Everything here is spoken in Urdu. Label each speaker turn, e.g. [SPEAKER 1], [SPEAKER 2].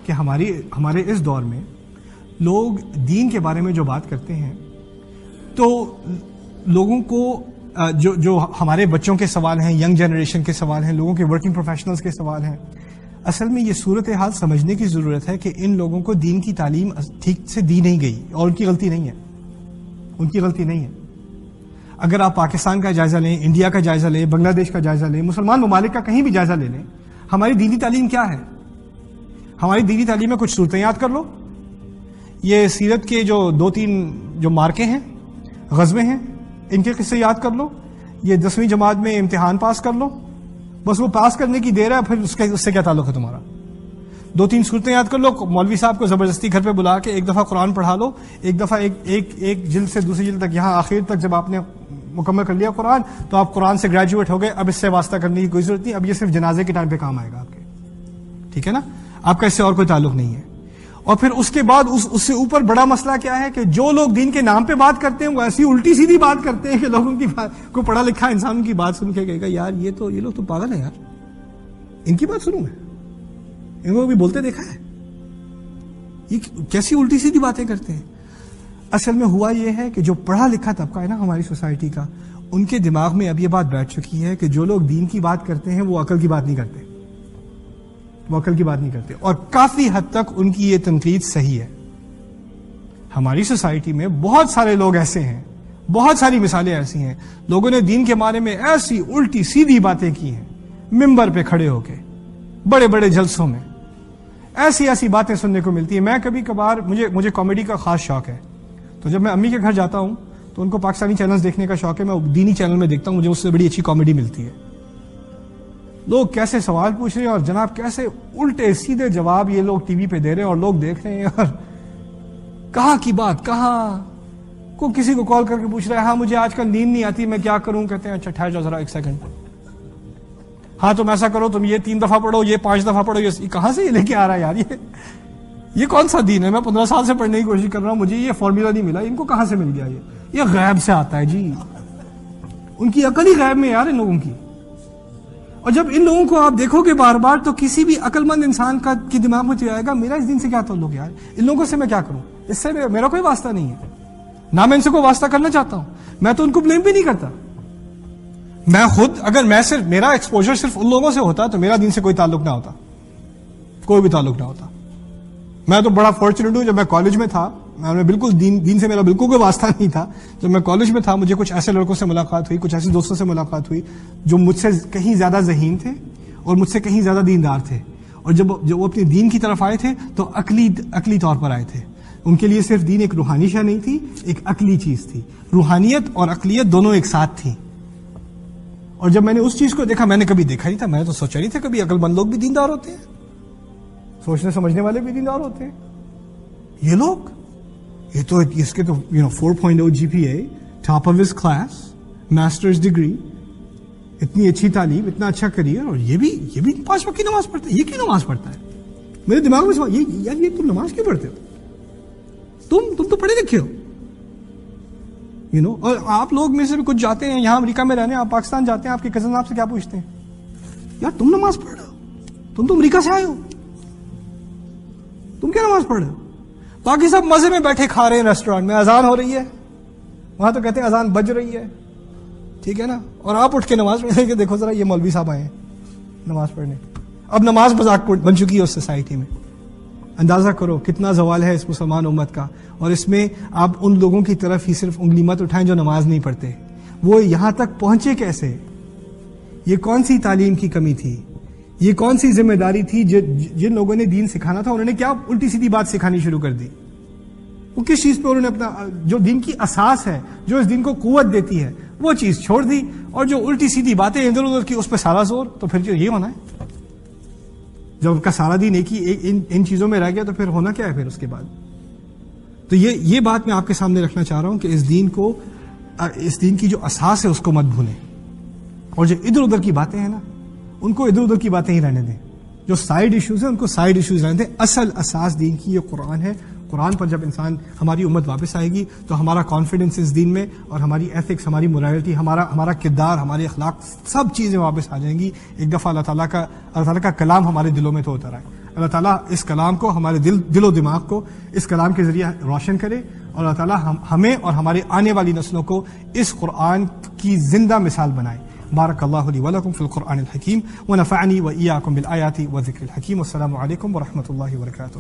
[SPEAKER 1] کہ ہمارے اس دور میں لوگ دین کے بارے میں جو بات کرتے ہیں تو لوگوں کو جو ہمارے بچوں کے سوال ہیں، ینگ جنریشن کے سوال ہیں، لوگوں کے ورکنگ پروفیشنلز کے سوال ہیں، اصل میں یہ صورتحال سمجھنے کی ضرورت ہے کہ ان لوگوں کو دین کی تعلیم ٹھیک سے دی نہیں گئی، اور ان کی غلطی نہیں ہے. اگر آپ پاکستان کا جائزہ لیں، انڈیا کا جائزہ لیں، بنگلہ دیش کا جائزہ لیں، مسلمان ممالک کا کہیں بھی جائزہ لے لیں، ہماری دینی تعلیم کیا ہے؟ ہماری دینی تعلیم میں کچھ صورتیں یاد کر لو، یہ سیرت کے جو 2-3 جو مارکے ہیں، غزوے ہیں، ان کے قصے یاد کر لو، یہ 10ویں جماعت میں امتحان پاس کر لو، بس وہ پاس کرنے کی دیر ہے، پھر اس سے کیا تعلق ہے تمہارا؟ 2-3 صورتیں یاد کر لو، مولوی صاحب کو زبردستی گھر پہ بلا کے ایک دفعہ قرآن پڑھا لو، ایک دفعہ ایک جلد سے دوسری جلد تک، یہاں آخر تک جب آپ نے مکمل کر لیا قرآن تو آپ قرآن سے گریجویٹ ہو گئے، اب اس سے واسطہ کرنے کی کوئی ضرورت نہیں، اب یہ صرف جنازے کے ٹائم پہ کام آئے گا آپ کے، ٹھیک ہے نا؟ آپ کا اس سے اور کوئی تعلق نہیں ہے. اور پھر اس کے بعد اس سے اوپر بڑا مسئلہ کیا ہے کہ جو لوگ دین کے نام پہ بات کرتے ہیں وہ ایسی الٹی سیدھی بات کرتے ہیں کہ لوگوں کی بات کو پڑھا لکھا انسان کی بات سن کے کہے گا یار یہ لوگ تو پاگل ہیں یار، ان کی بات سنوں میں، ان کو بھی بولتے دیکھا ہے، یہ کیسی الٹی سیدھی باتیں کرتے ہیں. اصل میں ہوا یہ ہے کہ جو پڑھا لکھا طبقہ ہے نا ہماری سوسائٹی کا، ان کے دماغ میں اب یہ بات بیٹھ چکی ہے کہ جو لوگ دین کی بات کرتے ہیں وہ عقل کی بات نہیں کرتے، اور کافی حد تک ان کی یہ تنقید صحیح ہے. ہماری سوسائٹی میں بہت سارے لوگ ایسے ہیں، بہت ساری مثالیں ایسی ہیں، لوگوں نے دین کے بارے میں ایسی الٹی سیدھی باتیں کی ہیں، ممبر پہ کھڑے ہو کے بڑے بڑے جلسوں میں ایسی باتیں سننے کو ملتی ہیں. میں کبھی کبھار مجھے کامیڈی کا خاص شوق ہے، تو جب میں امی کے گھر جاتا ہوں تو ان کو پاکستانی چینلز دیکھنے کا شوق ہے، میں دینی چینل میں دیکھتا ہوں، مجھے اس سے بڑی اچھی کامیڈی ملتی ہے. لوگ کیسے سوال پوچھ رہے ہیں اور جناب کیسے الٹے سیدھے جواب یہ لوگ ٹی وی پہ دے رہے ہیں اور لوگ دیکھ رہے ہیں، اور کہاں کی بات کہاں کو کسی کو کال کر کے پوچھ رہا ہے ہاں مجھے آج کل نیند نہیں آتی میں کیا کروں، کہتے ہیں اچھا ٹھہر جاؤ ذرا ایک سیکنڈ، ہاں تم ایسا کرو تم یہ 3 دفعہ پڑھو، یہ 5 دفعہ پڑھو، یہ کہاں سے یہ لے کے آ رہا ہے یار، یہ کون سا دین ہے؟ میں 15 سال سے پڑھنے کی کوشش کر رہا ہوں، مجھے یہ فارمولا نہیں ملا، ان کو کہاں سے مل گیا؟ یہ غیب سے آتا ہے جی، ان کی عقل ہی غیب میں یار ان لوگوں کی. اور جب ان لوگوں کو آپ دیکھو گے بار بار تو کسی بھی عقل مند انسان کی دماغ میں چلے آئے گا میرا اس دین سے کیا تعلق یار، ان لوگوں سے میں کیا کروں، اس سے میرا کوئی واسطہ نہیں ہے، نہ میں ان سے کوئی واسطہ کرنا چاہتا ہوں، میں تو ان کو بلیم بھی نہیں کرتا. میں خود اگر میرا ایکسپوجر صرف ان لوگوں سے ہوتا تو میرا دین سے کوئی تعلق نہ ہوتا، کوئی بھی تعلق نہ ہوتا. میں تو بڑا فارچونیٹ ہوں، جب میں کالج میں تھا میں بالکل دین سے میرا بالکل کوئی واسطہ نہیں تھا. جب میں کالج میں تھا مجھے کچھ ایسے لڑکوں سے ملاقات ہوئی، کچھ ایسے دوستوں سے ملاقات ہوئی جو مجھ سے کہیں زیادہ ذہین تھے اور مجھ سے کہیں زیادہ دیندار تھے، اور جب وہ اپنے دین کی طرف آئے تھے تو عقلی طور پر آئے تھے. ان کے لیے صرف دین ایک روحانی شے نہیں تھی، ایک عقلی چیز تھی. روحانیت اور عقلیت دونوں ایک ساتھ تھیں. اور جب میں نے اس چیز کو دیکھا، میں نے کبھی دیکھا نہیں تھا، میں نے تو سوچا نہیں تھا کبھی عقل مند لوگ بھی دیندار ہوتے ہیں، سوچنے سمجھنے والے بھی دیندار ہوتے ہیں. یہ لوگ اس کے تو 4.0 GPA، top of his class, masters degree, اتنی اچھی تعلیم، اتنا اچھا کریئر، اور یہ بھی 5 وقت کی نماز پڑھتا ہے. یہ کیوں نماز پڑھتا ہے؟ میرے دماغ میں سوال یار یہ تم نماز کیوں پڑھتے ہو؟ تم تو پڑھے لکھے ہو، اور آپ لوگ میں سے بھی کچھ جاتے ہیں یہاں امریکہ میں رہنے، آپ پاکستان جاتے ہیں، آپ کے کزن آپ سے کیا پوچھتے ہیں یار تم نماز پڑھ رہے ہو، تم تو امریکہ سے آئے ہو، تم کیا نماز پڑھ رہے ہو؟ باقی سب مزے میں بیٹھے کھا رہے ہیں ریسٹورینٹ میں، اذان ہو رہی ہے وہاں تو کہتے ہیں اذان بج رہی ہے، ٹھیک ہے نا، اور آپ اٹھ کے نماز پڑھنے کے دیکھو ذرا یہ مولوی صاحب آئے ہیں نماز پڑھنے. اب نماز مذاق بن چکی ہے اس سوسائٹی میں. اندازہ کرو کتنا زوال ہے اس مسلمان امت کا، اور اس میں آپ ان لوگوں کی طرف ہی صرف انگلی مت اٹھائیں جو نماز نہیں پڑھتے. وہ یہاں تک پہنچے کیسے؟ یہ کون سی تعلیم کی کمی تھی؟ یہ کون سی ذمہ داری تھی؟ جن لوگوں نے دین سکھانا تھا انہوں نے کیا الٹی سیدھی بات سکھانی شروع کر دی؟ وہ کس چیز پہ انہوں نے اپنا جو دین کی اساس ہے، جو اس دین کو قوت دیتی ہے، وہ چیز چھوڑ دی، اور جو الٹی سیدھی باتیں ادھر ادھر کی اس پہ سارا زور. تو پھر یہ ہونا ہے جب ان کا سارا دین ایک ہی ان چیزوں میں رہ گیا تو پھر ہونا کیا ہے پھر اس کے بعد؟ تو یہ بات میں آپ کے سامنے رکھنا چاہ رہا ہوں کہ اس دین کی جو اساس ہے اس کو مت بھولیں، اور جو ادھر ادھر کی باتیں ہیں نا ان کو ادھر ادھر کی باتیں ہی رہنے دیں. جو سائیڈ ایشوز ہیں ان کو سائیڈ ایشوز رہنے دیں. اصل اساس دین کی یہ قرآن ہے. قرآن پر جب ہماری امت واپس آئے گی تو ہمارا کانفیڈنس اس دین میں، اور ہماری ایتھکس، ہماری مورالٹی، ہمارا کردار، ہمارے اخلاق، سب چیزیں واپس آ جائیں گی. ایک دفعہ اللہ تعالیٰ کا کلام ہمارے دلوں میں تو اتر آئے. اللہ تعالیٰ اس کلام کو ہمارے دل و دماغ کو اس کلام کے ذریعے روشن کرے، اور اللہ تعالیٰ ہمیں اور ہمارے آنے والی نسلوں کو اس قرآن کی زندہ مثال بنائے۔ بارک اللہ لی ولکم فی القرآن الحکیم ونفعنی وإیاکم بالآیات والذکر الحکیم۔ والسلام علیکم ورحمۃ اللہ وبرکاتہ۔